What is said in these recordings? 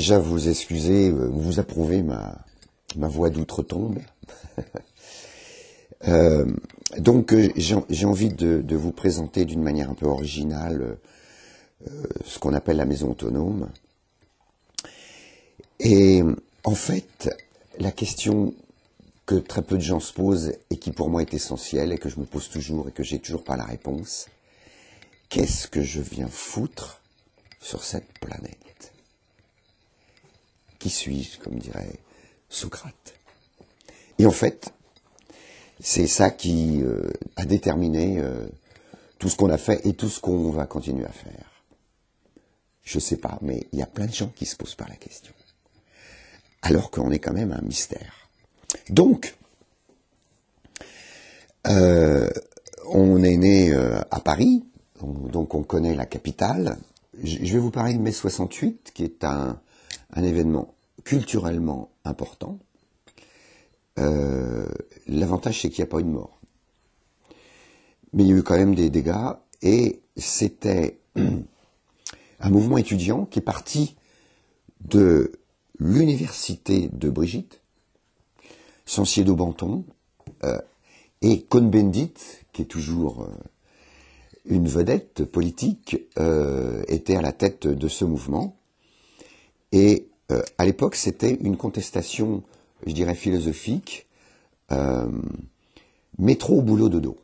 déjà vous excuser, vous approuver ma voix d'outre-tombe. Donc j'ai envie de vous présenter d'une manière un peu originale ce qu'on appelle la maison autonome. Et en fait, la question que très peu de gens se posent et qui pour moi est essentielle et que je me pose toujours et que j'ai toujours pas la réponse, qu'est-ce que je viens foutre sur cette planète? Qui suis-je, comme dirait Socrate? Et en fait, c'est ça qui a déterminé tout ce qu'on a fait et tout ce qu'on va continuer à faire. Je sais pas, mais il y a plein de gens qui se posent pas la question. Alors qu'on est quand même un mystère. Donc, on est né à Paris, donc on connaît la capitale. Je vais vous parler de mai 68, qui est un événement culturellement important. L'avantage, c'est qu'il n'y a pas eu de mort. Mais il y a eu quand même des dégâts, et c'était un mouvement étudiant qui est parti de l'université de Brigitte, Sancier-d'Aubenton, et Cohn-Bendit, qui est toujours une vedette politique, était à la tête de ce mouvement. Et à l'époque, c'était une contestation, je dirais, philosophique, métro, boulot, dodo.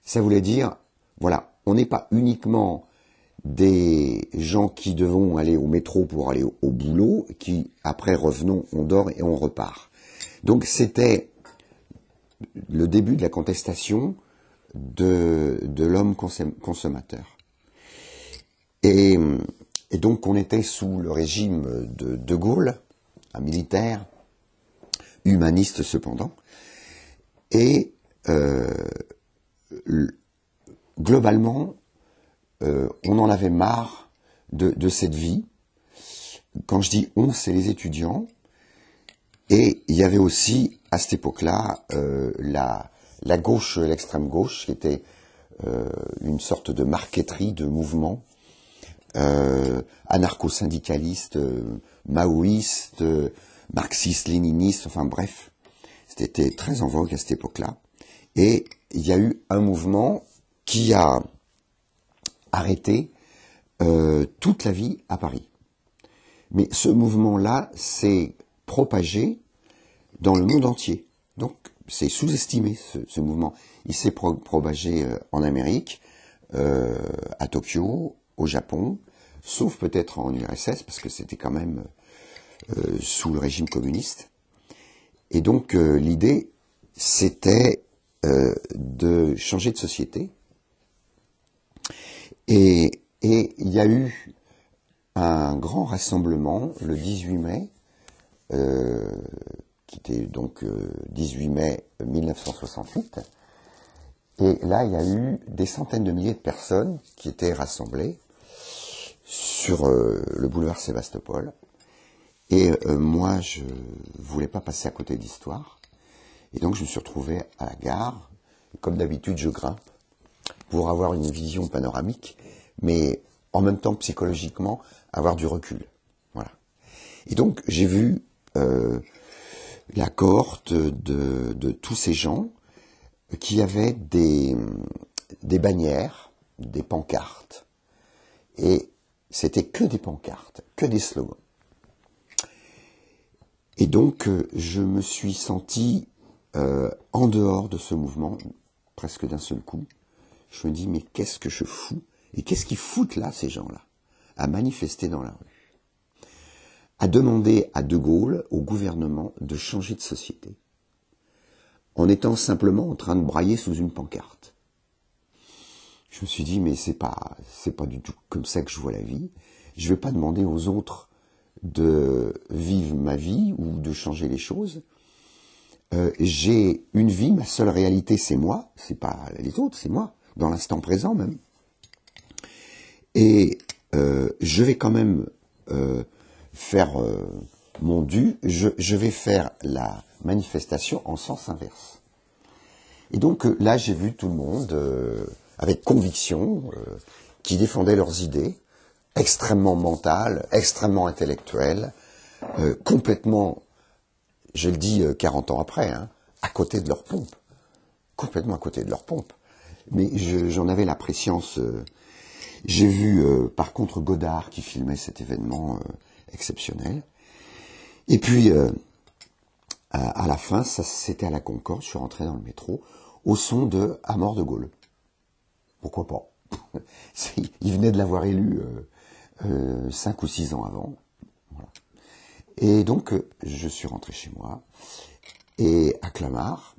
Ça voulait dire, voilà, on n'est pas uniquement des gens qui devront aller au métro pour aller au boulot, qui après revenons, on dort et on repart. Donc c'était le début de la contestation de l'homme consommateur. Et donc on était sous le régime de Gaulle, un militaire, humaniste cependant, et globalement, on en avait marre de cette vie. Quand je dis on, c'est les étudiants. Et il y avait aussi, à cette époque-là, la gauche, l'extrême gauche, qui était une sorte de marqueterie de mouvement anarcho-syndicaliste, maoïste, marxiste-léniniste, enfin bref. C'était très en vogue à cette époque-là. Et il y a eu un mouvement qui a arrêté toute la vie à Paris. Mais ce mouvement-là s'est propagé dans le monde entier. Donc, c'est sous-estimé, ce mouvement. Il s'est propagé en Amérique, à Tokyo, au Japon, sauf peut-être en URSS, parce que c'était quand même sous le régime communiste. Et donc, l'idée, c'était de changer de société. Et il y a eu un grand rassemblement le 18 mai, qui était donc 18 mai 1968. Et là, il y a eu des centaines de milliers de personnes qui étaient rassemblées sur le boulevard Sébastopol. Et moi, je voulais pas passer à côté de l'histoire. Et donc, je me suis retrouvé à la gare. Comme d'habitude, je grimpe pour avoir une vision panoramique, mais en même temps, psychologiquement, avoir du recul. Voilà. Et donc, j'ai vu la cohorte de tous ces gens qui avaient des bannières, des pancartes. Et c'était que des pancartes, que des slogans. Et donc, je me suis senti en dehors de ce mouvement, presque d'un seul coup. Je me dis, mais qu'est-ce que je fous? Et qu'est-ce qu'ils foutent là, ces gens-là? À manifester dans la rue. À demander à De Gaulle, au gouvernement, de changer de société. En étant simplement en train de brailler sous une pancarte. Je me suis dit, mais c'est pas du tout comme ça que je vois la vie. Je vais pas demander aux autres de vivre ma vie ou de changer les choses. J'ai une vie, ma seule réalité, c'est moi. C'est pas les autres, c'est moi. Dans l'instant présent même. Et je vais quand même faire mon dû. Je vais faire la manifestation en sens inverse. Et donc là, j'ai vu tout le monde avec conviction, qui défendaient leurs idées, extrêmement mentale, extrêmement intellectuelle, complètement, je le dis 40 ans après, hein, à côté de leur pompe. Complètement à côté de leur pompe. Mais j'en avais la prescience. J'ai vu, par contre, Godard qui filmait cet événement exceptionnel. Et puis, à la fin, ça c'était à la Concorde, je suis rentré dans le métro, au son de « À mort de Gaulle ». Pourquoi pas? Il venait de l'avoir élu 5 ou 6 ans avant. Voilà. Et donc, je suis rentré chez moi, et à Clamart,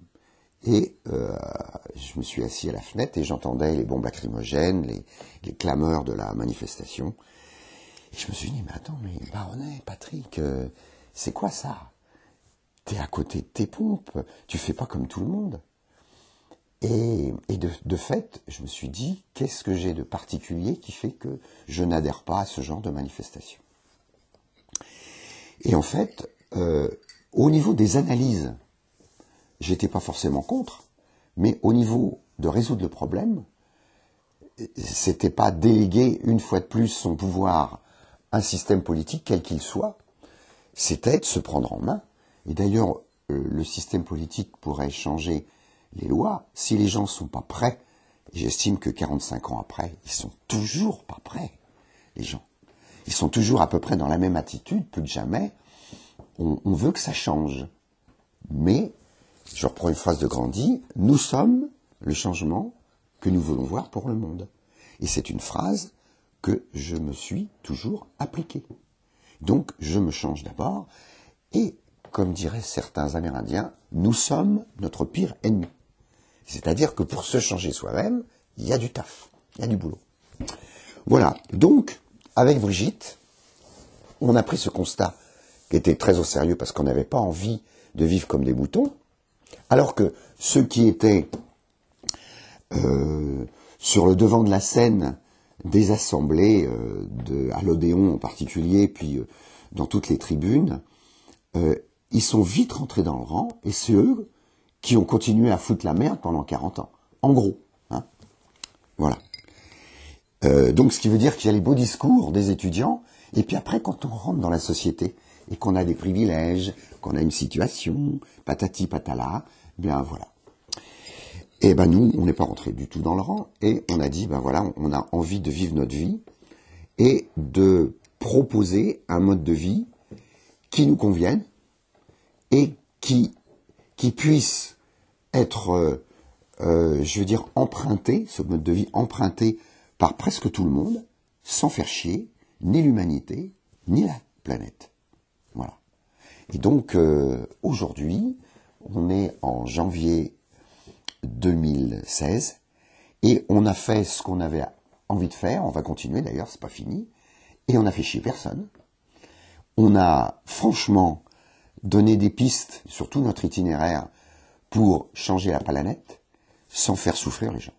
et je me suis assis à la fenêtre, et j'entendais les bombes lacrymogènes, les clameurs de la manifestation. Et je me suis dit, mais attends, mais Baronnet, Patrick, c'est quoi ça? T'es à côté de tes pompes, tu fais pas comme tout le monde. Et de fait, je me suis dit, qu'est-ce que j'ai de particulier qui fait que je n'adhère pas à ce genre de manifestation? Et en fait, au niveau des analyses, j'étais pas forcément contre, mais au niveau de résoudre le problème, c'était pas déléguer une fois de plus son pouvoir à un système politique, quel qu'il soit, c'était de se prendre en main. Et d'ailleurs, le système politique pourrait changer les lois si les gens sont pas prêts. J'estime que 45 ans après, ils sont toujours pas prêts, les gens. Ils sont toujours à peu près dans la même attitude, plus que jamais. On veut que ça change. Mais, je reprends une phrase de Gandhi, nous sommes le changement que nous voulons voir pour le monde. Et c'est une phrase que je me suis toujours appliquée. Donc, je me change d'abord, et, comme diraient certains Amérindiens, nous sommes notre pire ennemi. C'est-à-dire que pour se changer soi-même, il y a du taf, il y a du boulot. Voilà, donc, avec Brigitte, on a pris ce constat qui était très au sérieux parce qu'on n'avait pas envie de vivre comme des moutons, alors que ceux qui étaient sur le devant de la scène des assemblées, à l'Odéon en particulier, puis dans toutes les tribunes, ils sont vite rentrés dans le rang, et c'est eux qui ont continué à foutre la merde pendant 40 ans. En gros. Hein. Voilà. Donc ce qui veut dire qu'il y a les beaux discours des étudiants, et puis après quand on rentre dans la société, et qu'on a des privilèges, qu'on a une situation, patati patala, bien voilà. Et ben nous, on n'est pas rentré du tout dans le rang, et on a dit, ben voilà, on a envie de vivre notre vie, et de proposer un mode de vie qui nous convienne, et qui puisse être, je veux dire, emprunté, ce mode de vie emprunté par presque tout le monde, sans faire chier ni l'humanité, ni la planète. Voilà. Et donc, aujourd'hui, on est en janvier 2016, et on a fait ce qu'on avait envie de faire, on va continuer d'ailleurs, c'est pas fini, et on a fait chier personne. On a franchement donné des pistes sur tout notre itinéraire pour changer la planète sans faire souffrir les gens.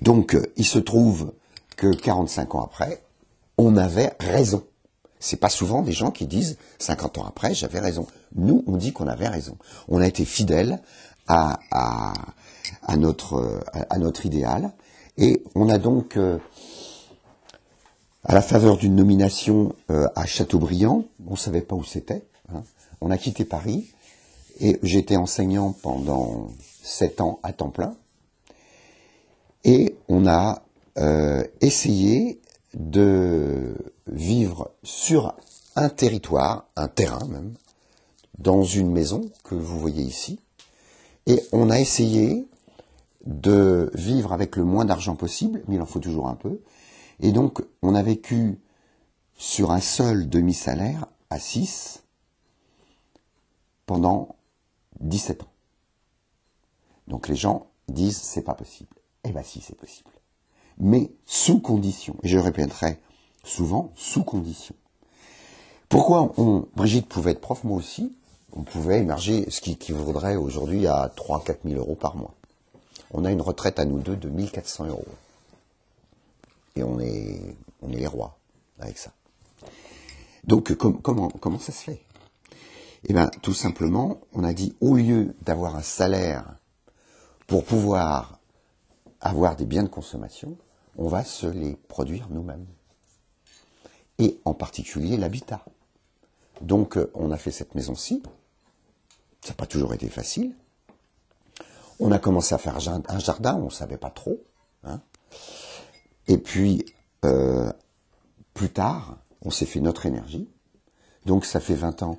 Donc, il se trouve que 45 ans après, on avait raison. C'est pas souvent des gens qui disent 50 ans après, j'avais raison. Nous, on dit qu'on avait raison. On a été fidèles à notre idéal, et on a donc, à la faveur d'une nomination à Châteaubriand, on ne savait pas où c'était, hein, on a quitté Paris, et j'étais enseignant pendant 7 ans à temps plein, et on a essayé de vivre sur un territoire, un terrain même, dans une maison que vous voyez ici, et on a essayé de vivre avec le moins d'argent possible, mais il en faut toujours un peu, et donc on a vécu sur un seul demi-salaire à 6 pendant 17 ans. Donc les gens disent c'est pas possible. Eh bien si, c'est possible. Mais sous condition, et je le répéterai souvent, sous condition. Pourquoi Brigitte pouvait être prof, moi aussi, on pouvait émerger ce qui vaudrait aujourd'hui à 3 000 à 4 000 euros par mois. On a une retraite à nous deux de 1 400 euros. Et on est les rois avec ça. Donc comment ça se fait? Eh bien, tout simplement, on a dit, au lieu d'avoir un salaire pour pouvoir avoir des biens de consommation, on va se les produire nous-mêmes. et en particulier l'habitat. Donc on a fait cette maison-ci, ça n'a pas toujours été facile. On a commencé à faire un jardin, on ne savait pas trop. Hein. Et puis, plus tard, on s'est fait notre énergie. Donc ça fait 20 ans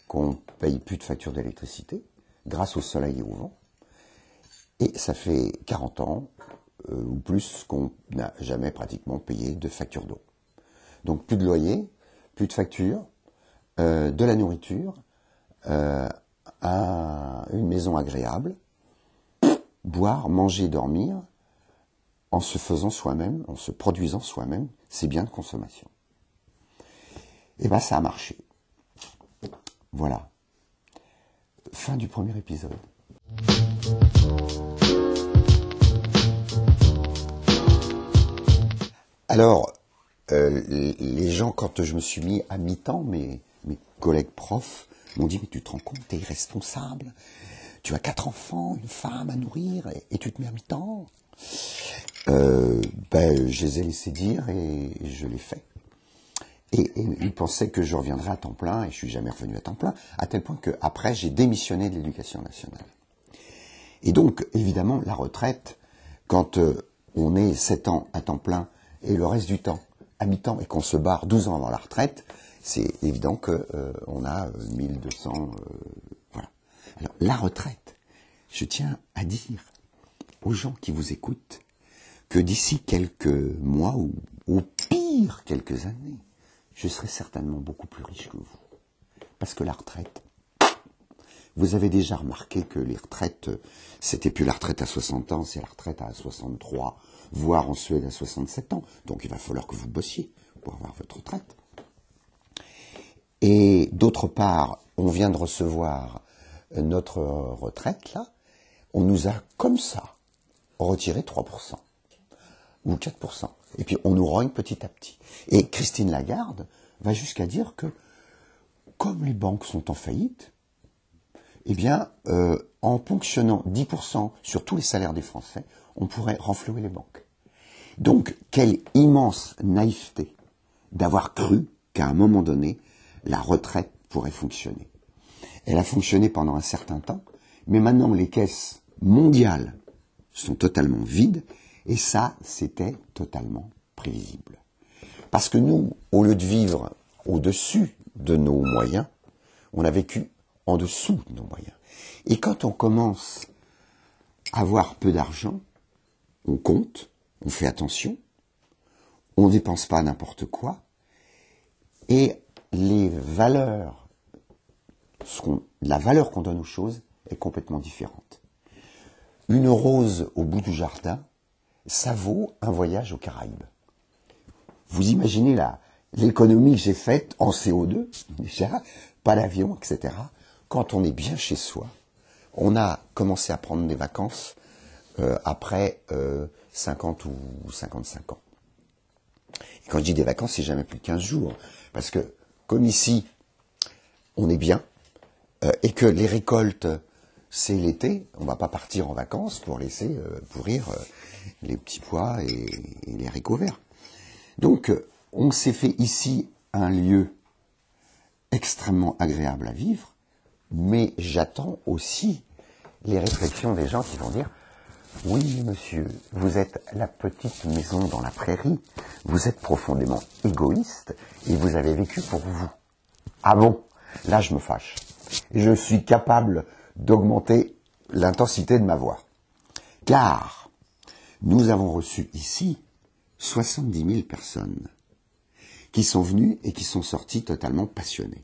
qu'on ne paye plus de facture d'électricité, grâce au soleil et au vent. Et ça fait 40 ans ou plus qu'on n'a jamais pratiquement payé de facture d'eau. Donc plus de loyer, plus de facture, de la nourriture, une maison agréable, boire, manger, dormir, en se faisant soi-même, en se produisant soi-même ses biens de consommation. Et bien ça a marché. Voilà. Fin du premier épisode. Alors, les gens, quand je me suis mis à mi-temps, mes collègues profs m'ont dit « Mais tu te rends compte, t'es irresponsable, tu as 4 enfants, une femme à nourrir, et tu te mets à mi-temps ?» Je les ai laissés dire et je l'ai fait. Et ils pensaient que je reviendrais à temps plein, et je suis jamais revenu à temps plein, à tel point qu'après, j'ai démissionné de l'Éducation nationale. Et donc, évidemment, la retraite, quand on est 7 ans à temps plein, et le reste du temps à mi-temps, et qu'on se barre 12 ans avant la retraite, c'est évident qu'on a 1200... voilà. Alors, la retraite, je tiens à dire aux gens qui vous écoutent que d'ici quelques mois, ou au pire quelques années, je serai certainement beaucoup plus riche que vous. Parce que la retraite, vous avez déjà remarqué que les retraites, c'était plus la retraite à 60 ans, c'est la retraite à 63, voire en Suède à 67 ans. Donc il va falloir que vous bossiez pour avoir votre retraite. Et d'autre part, on vient de recevoir notre retraite, là. On nous a, comme ça, retiré 3%. Ou 4%. Et puis on nous rogne petit à petit. Et Christine Lagarde va jusqu'à dire que, comme les banques sont en faillite, eh bien, en ponctionnant 10% sur tous les salaires des Français, on pourrait renflouer les banques. Donc, quelle immense naïveté d'avoir cru qu'à un moment donné, la retraite pourrait fonctionner. Elle a fonctionné pendant un certain temps, mais maintenant les caisses mondiales sont totalement vides, et ça, c'était totalement prévisible. Parce que nous, au lieu de vivre au-dessus de nos moyens, on a vécu en dessous de nos moyens. Et quand on commence à avoir peu d'argent, on compte, on fait attention, on ne dépense pas n'importe quoi, et les valeurs, la valeur qu'on donne aux choses est complètement différente. Une rose au bout du jardin, ça vaut un voyage aux Caraïbes. Vous imaginez l'économie que j'ai faite en CO2, déjà, pas d'avion, etc. Quand on est bien chez soi, on a commencé à prendre des vacances après 50 ou 55 ans. Et quand je dis des vacances, c'est jamais plus de 15 jours. Parce que, comme ici, on est bien, et que les récoltes, c'est l'été, on ne va pas partir en vacances pour laisser pourrir les petits pois et les haricots verts. Donc, on s'est fait ici un lieu extrêmement agréable à vivre, mais j'attends aussi les réflexions des gens qui vont dire « Oui, monsieur, vous êtes la petite maison dans la prairie, vous êtes profondément égoïste et vous avez vécu pour vous. » Ah bon? Là, je me fâche. Je suis capable d'augmenter l'intensité de ma voix. Car nous avons reçu ici 70 000 personnes qui sont venues et qui sont sorties totalement passionnées.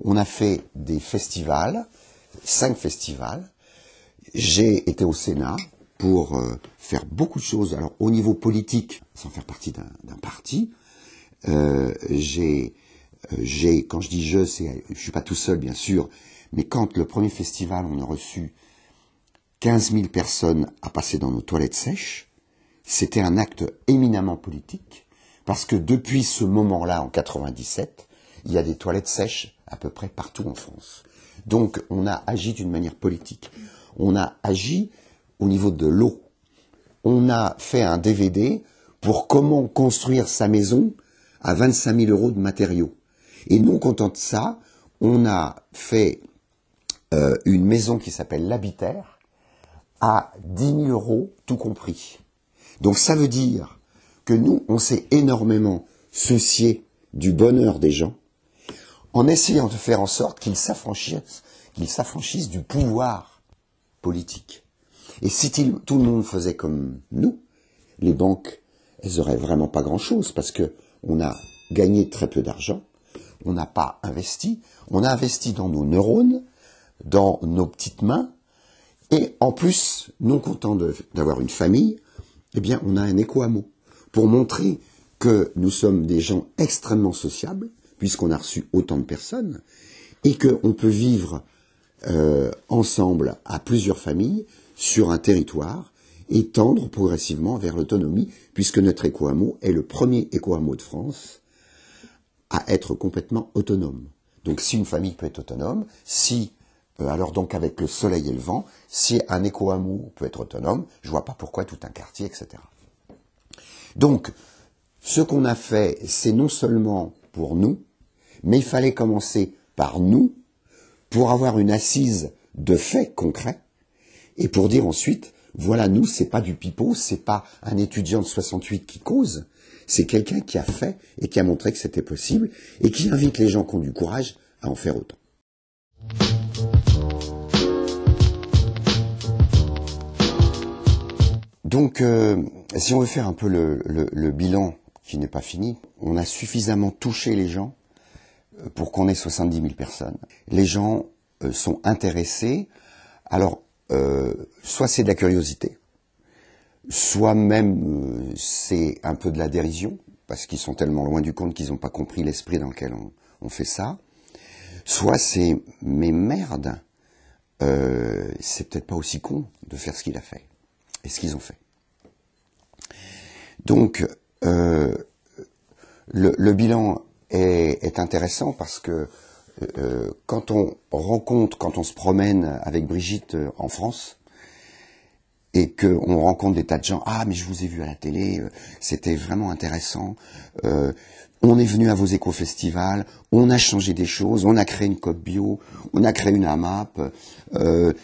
On a fait des festivals, 5 festivals. J'ai été au Sénat pour faire beaucoup de choses. Alors, au niveau politique, sans faire partie d'un parti, quand je dis je suis pas tout seul, bien sûr, mais quand le premier festival, on a reçu 15 000 personnes à passer dans nos toilettes sèches, c'était un acte éminemment politique, parce que depuis ce moment-là, en 97, il y a des toilettes sèches à peu près partout en France. Donc, on a agi d'une manière politique. On a agi au niveau de l'eau. On a fait un DVD pour comment construire sa maison à 25 000 € de matériaux. Et non content de ça, on a fait une maison qui s'appelle l'Habitaire à 10 000 € tout compris. Donc ça veut dire que nous, on s'est énormément soucié du bonheur des gens en essayant de faire en sorte qu'ils s'affranchissent du pouvoir politique. Et si tout le monde faisait comme nous, les banques, elles auraient vraiment pas grand-chose parce que on a gagné très peu d'argent, on n'a pas investi, on a investi dans nos neurones, dans nos petites mains, et en plus, non content d'avoir une famille, eh bien, on a un écho-hameau pour montrer que nous sommes des gens extrêmement sociables, puisqu'on a reçu autant de personnes, et qu'on peut vivre ensemble à plusieurs familles sur un territoire et tendre progressivement vers l'autonomie, puisque notre éco-hameau est le premier éco-hameau de France à être complètement autonome. Donc si une famille peut être autonome, alors donc avec le soleil et le vent, si un éco-hameau peut être autonome, je vois pas pourquoi tout un quartier, etc. Donc, ce qu'on a fait, c'est non seulement pour nous, mais il fallait commencer par nous, pour avoir une assise de faits concrets, et pour dire ensuite, voilà, nous, c'est pas du pipeau, c'est pas un étudiant de 68 qui cause, c'est quelqu'un qui a fait et qui a montré que c'était possible, et qui invite les gens qui ont du courage à en faire autant. Donc, si on veut faire un peu le bilan qui n'est pas fini, on a suffisamment touché les gens pour qu'on ait 70 000 personnes. Les gens sont intéressés. Alors, soit c'est de la curiosité, soit même c'est un peu de la dérision, parce qu'ils sont tellement loin du compte qu'ils n'ont pas compris l'esprit dans lequel on fait ça. Soit c'est « mais merde, c'est peut-être pas aussi con de faire ce qu'il a fait » et ce qu'ils ont fait. Donc, le bilan est intéressant parce que quand on se promène avec Brigitte en France, et qu'on rencontre des tas de gens, « Ah, mais je vous ai vu à la télé, c'était vraiment intéressant, on est venu à vos éco-festivals, on a changé des choses, on a créé une COP bio, on a créé une AMAP,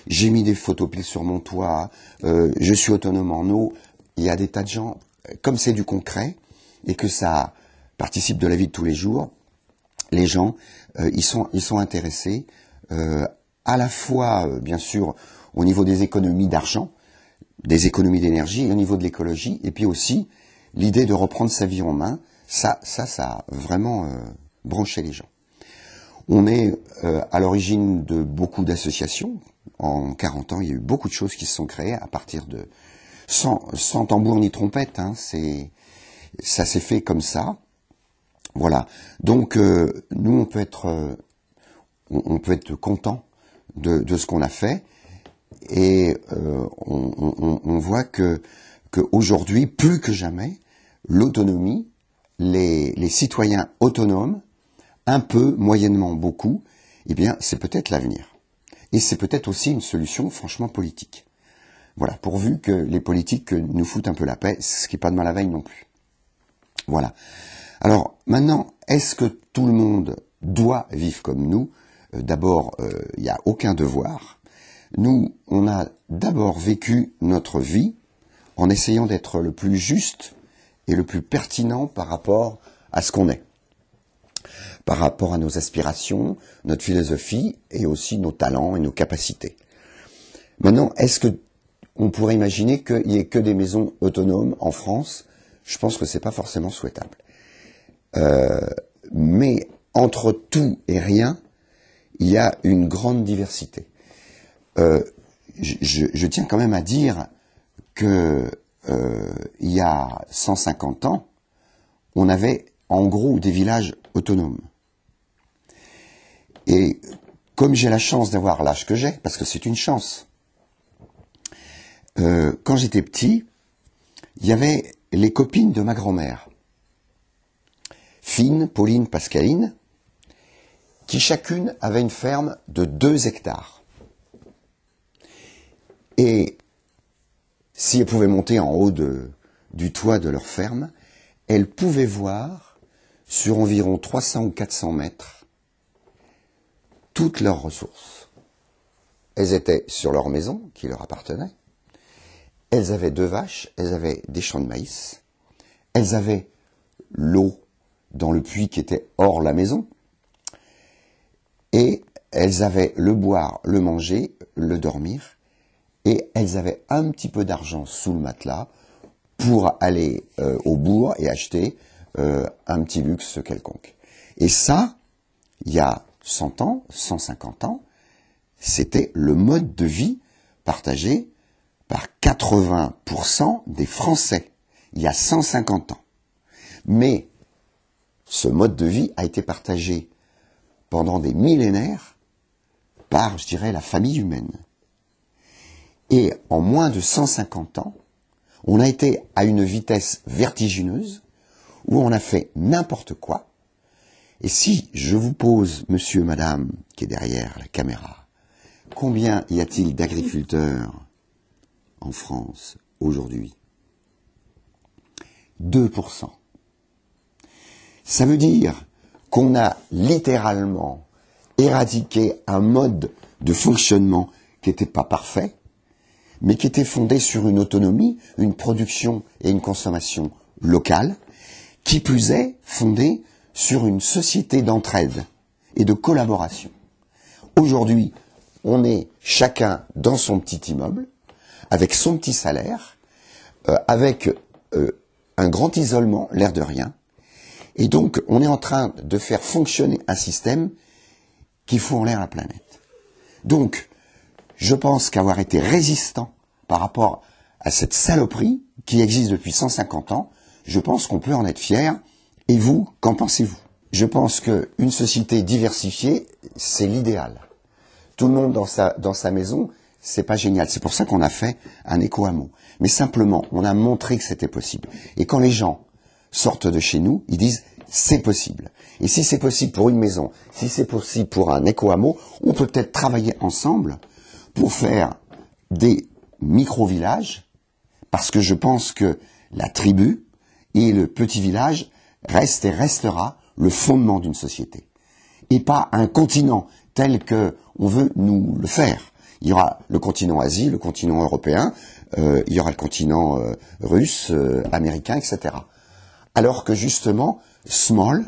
j'ai mis des photopiles sur mon toit, je suis autonome en eau. » Il y a des tas de gens, comme c'est du concret, et que ça participe de la vie de tous les jours, les gens, ils sont intéressés, à la fois, bien sûr, au niveau des économies d'argent, des économies d'énergie, au niveau de l'écologie, et puis aussi l'idée de reprendre sa vie en main, ça a vraiment branché les gens. On est à l'origine de beaucoup d'associations. En 40 ans, il y a eu beaucoup de choses qui se sont créées à partir de... Sans tambour ni trompette, hein, ça s'est fait comme ça. Voilà. Donc, nous, on peut être content de ce qu'on a fait. Et on voit que aujourd'hui, plus que jamais, l'autonomie, les citoyens autonomes, un peu, moyennement, beaucoup, eh bien, c'est peut-être l'avenir. Et c'est peut-être aussi une solution franchement politique. Voilà, pourvu que les politiques nous foutent un peu la paix, ce qui n'est pas de mal à veille non plus. Voilà. Alors, maintenant, est-ce que tout le monde doit vivre comme nous? D'abord, il n'y a aucun devoir. Nous, on a d'abord vécu notre vie en essayant d'être le plus juste et le plus pertinent par rapport à ce qu'on est, par rapport à nos aspirations, notre philosophie et aussi nos talents et nos capacités. Maintenant, est-ce que on pourrait imaginer qu'il n'y ait que des maisons autonomes en France? Je pense que c'est pas forcément souhaitable. Mais entre tout et rien, il y a une grande diversité. Je tiens quand même à dire que il y a 150 ans, on avait en gros des villages autonomes. Et comme j'ai la chance d'avoir l'âge que j'ai, parce que c'est une chance, quand j'étais petit, il y avait les copines de ma grand-mère, Fine, Pauline, Pascaline, qui chacune avait une ferme de 2 hectares. Et si elles pouvaient monter en haut du toit de leur ferme, elles pouvaient voir sur environ 300 ou 400 mètres toutes leurs ressources. Elles étaient sur leur maison, qui leur appartenait. Elles avaient 2 vaches, elles avaient des champs de maïs. Elles avaient l'eau dans le puits qui était hors la maison. Et elles avaient le boire, le manger, le dormir. Et elles avaient un petit peu d'argent sous le matelas pour aller au bourg et acheter un petit luxe quelconque. Et ça, il y a 100 ans, 150 ans, c'était le mode de vie partagé par 80% des Français, il y a 150 ans. Mais ce mode de vie a été partagé pendant des millénaires par, je dirais, la famille humaine. Et en moins de 150 ans, on a été à une vitesse vertigineuse où on a fait n'importe quoi. Et si je vous pose, monsieur, madame, qui est derrière la caméra, combien y a-t-il d'agriculteurs en France aujourd'hui? 2%. Ça veut dire qu'on a littéralement éradiqué un mode de fonctionnement qui n'était pas parfait, mais qui était fondé sur une autonomie, une production et une consommation locale, qui plus est fondée sur une société d'entraide et de collaboration. Aujourd'hui, on est chacun dans son petit immeuble, avec son petit salaire, avec un grand isolement, l'air de rien, et donc on est en train de faire fonctionner un système qui fout en l'air la planète. Donc, je pense qu'avoir été résistant par rapport à cette saloperie qui existe depuis 150 ans, je pense qu'on peut en être fier. Et vous, qu'en pensez-vous? Je pense qu'une société diversifiée, c'est l'idéal. Tout le monde dans sa maison, c'est pas génial. C'est pour ça qu'on a fait un éco-hameau. Mais simplement, on a montré que c'était possible. Et quand les gens sortent de chez nous, ils disent c'est possible. Et si c'est possible pour une maison, si c'est possible pour un éco-hameau, on peut peut-être travailler ensemble pour faire des micro-villages, parce que je pense que la tribu et le petit village reste et restera le fondement d'une société. Et pas un continent tel que on veut nous le faire. Il y aura le continent Asie, le continent européen, il y aura le continent russe, américain, etc. Alors que justement, small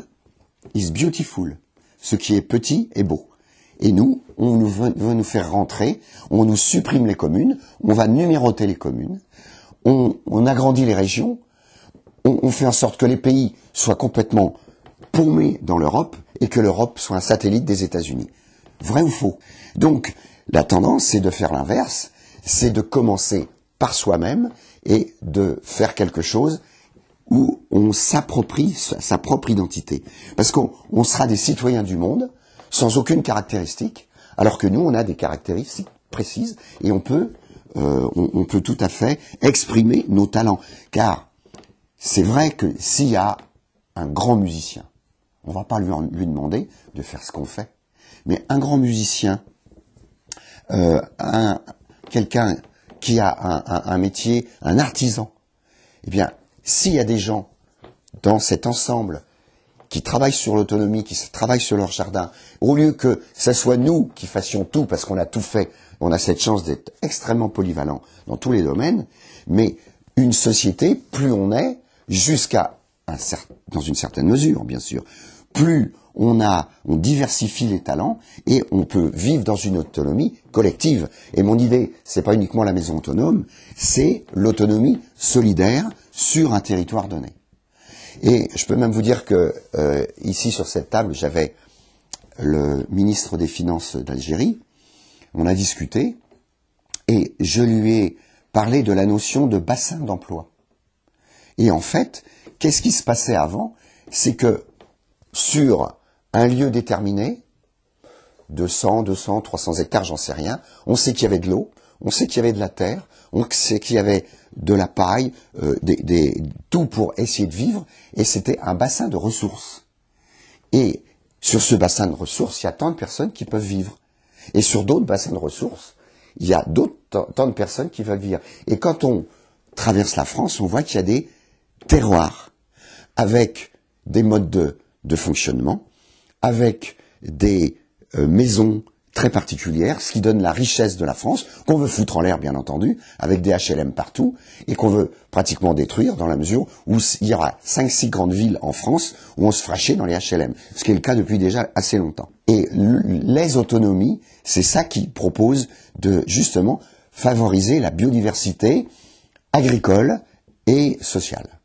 is beautiful. Ce qui est petit est beau. Et nous, on veut nous faire rentrer, on nous supprime les communes, on va numéroter les communes, on agrandit les régions, on fait en sorte que les pays soient complètement paumés dans l'Europe et que l'Europe soit un satellite des États-Unis. Vrai ou faux? Donc, la tendance, c'est de faire l'inverse, c'est de commencer par soi-même et de faire quelque chose où on s'approprie sa propre identité. Parce qu'on sera des citoyens du monde, sans aucune caractéristique, alors que nous, on a des caractéristiques précises et on peut tout à fait exprimer nos talents. Car c'est vrai que s'il y a un grand musicien, on ne va pas lui demander de faire ce qu'on fait, mais un grand musicien, quelqu'un qui a un métier, un artisan, eh bien, s'il y a des gens dans cet ensemble qui travaillent sur l'autonomie, qui travaillent sur leur jardin, au lieu que ce soit nous qui fassions tout, parce qu'on a tout fait, on a cette chance d'être extrêmement polyvalent dans tous les domaines, mais une société, plus on est, dans une certaine mesure, bien sûr, plus on diversifie les talents et on peut vivre dans une autonomie collective. Et mon idée, c'est pas uniquement la maison autonome, c'est l'autonomie solidaire sur un territoire donné. Et je peux même vous dire que ici sur cette table, j'avais le ministre des Finances d'Algérie. On a discuté et je lui ai parlé de la notion de bassin d'emploi. Et en fait, qu'est-ce qui se passait avant? C'est que sur un lieu déterminé, 200, 300 hectares, j'en sais rien, on sait qu'il y avait de l'eau, on sait qu'il y avait de la terre, on sait qu'il y avait de la paille, tout pour essayer de vivre, et c'était un bassin de ressources. Et sur ce bassin de ressources, il y a tant de personnes qui peuvent vivre. Et sur d'autres bassins de ressources, il y a tant de personnes qui veulent vivre. Et quand on traverse la France, on voit qu'il y a des terroirs, avec des modes de fonctionnement, avec des maisons très particulières, ce qui donne la richesse de la France, qu'on veut foutre en l'air bien entendu, avec des HLM partout, et qu'on veut pratiquement détruire dans la mesure où il y aura 5-6 grandes villes en France où on se fera chier dans les HLM, ce qui est le cas depuis déjà assez longtemps. Et les autonomies, c'est ça qui propose de justement favoriser la biodiversité agricole et sociale.